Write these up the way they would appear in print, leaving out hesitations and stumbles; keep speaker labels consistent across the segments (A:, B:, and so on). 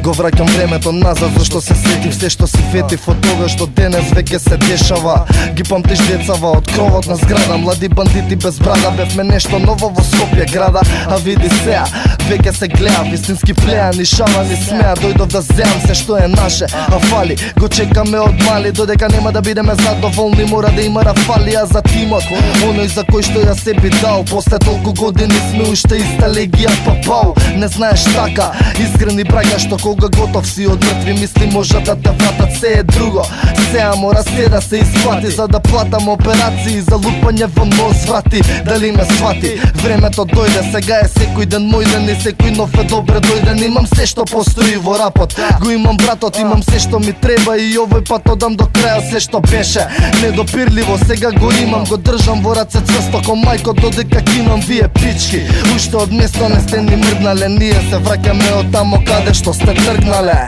A: Го враќам времето назад, зашто се сетив се што си ветив од тога што денес веќе се дешава. Ги памтиш децава од кровот на зграда, млади бандити без брада, бевме нешто ново во Скопје града. А види сеа, веќе се гледа, вистински плеа, ни шала, ни смеа. Дојдов да земам се што е наше, а фали, го чекаме од мали. Додека нема да бидеме задоволни, мора да има рафалија за тимот, оној за кој што ја себе дал. После толку години сме уште иста легија, папау. Не знаеш така, искрени браќа што кога готов си од мртви мисли можат да те вратат, се е друго. Сеа мора се да се исплати, за да платам операции за лупање во нос врати. Дали ме свати? Времето дојде, сега е секој ден мој ден и секој нов е добре дојден. Имам се што постои во рапот, го имам братот, имам се што ми треба и овој пат одам до крајот се што беше недопирливо. Сега го имам, го држам во раце цврсто ко мајко додека кинам вие пички. Уште од место не сте ни мрднале, ние се враќаме од тамо каде што сте тргнале.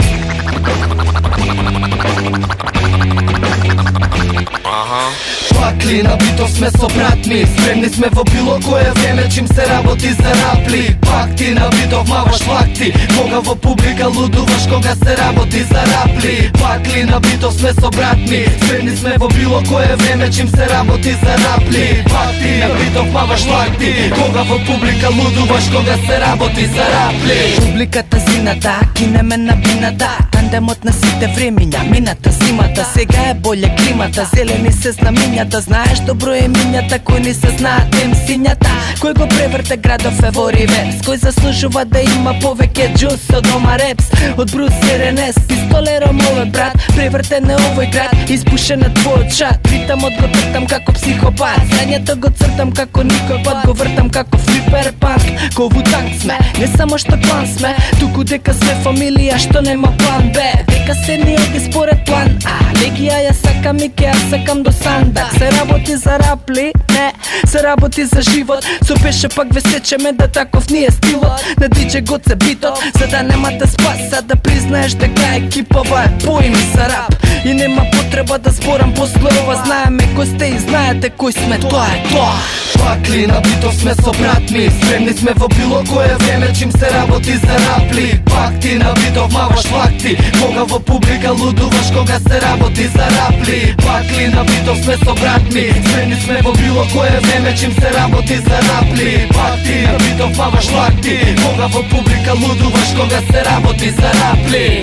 A: Пакли на битов сме со брат ми, спремни сме во било кое време чим се работи за рапли. Пакти на битов маваш лакти, кога во публика лудуваш кога се работи за рапли. Пакли на битов сме со брат ми, спремни сме во било кое време чим се работи за рапли. Пакти на битов маваш лакти, кога во публика лудуваш кога се работи за рапли.
B: Публиката зината, кинеме на бината, тандемот на сите времиња, мината зимата, сега е боле климата, зелени се знамињата, знаеш добро е минјата, кој не се знаат сињата, кој го преврте градов е во реверс, кој заслужува да има повеќе джус од Ома Репс, од Брус Серенес, пистолером овој брат, превртен е овој град, испушен е твојот шат, ритамот го тртам како психопат, знањето го цртам како никој пат, го вртам како флипер панк, ко Вутанг сме, не само што клан сме, туку дека сме фамилија што нема план Б, дека се ни оди според план А, легија ја сакам и ке ја сакам до сандак, се работи за рапли, не, се работи за живот, со пеше пак ве сечеме да таков ни е стилот, на диџе Гоце битот, за да нема да спаса, да признаеш дека екипова е поим за рап, и нема потреба да зборам после ова, знаеме кој сте и знаете кој сме, тоа е тоа.
A: Пакли на битов сме со брат ми, спремни сме во било кое време чим се работи за рапли. Пакти на битов маваш лакти, кога во публика лудуваш кога се работи за рапли. Пакли на битов сме со брат ми, спремни сме во било кое време чим се работи за рапли. Пакти на битов маваш лакти, кога во публика лудуваш кога се работи за рапли.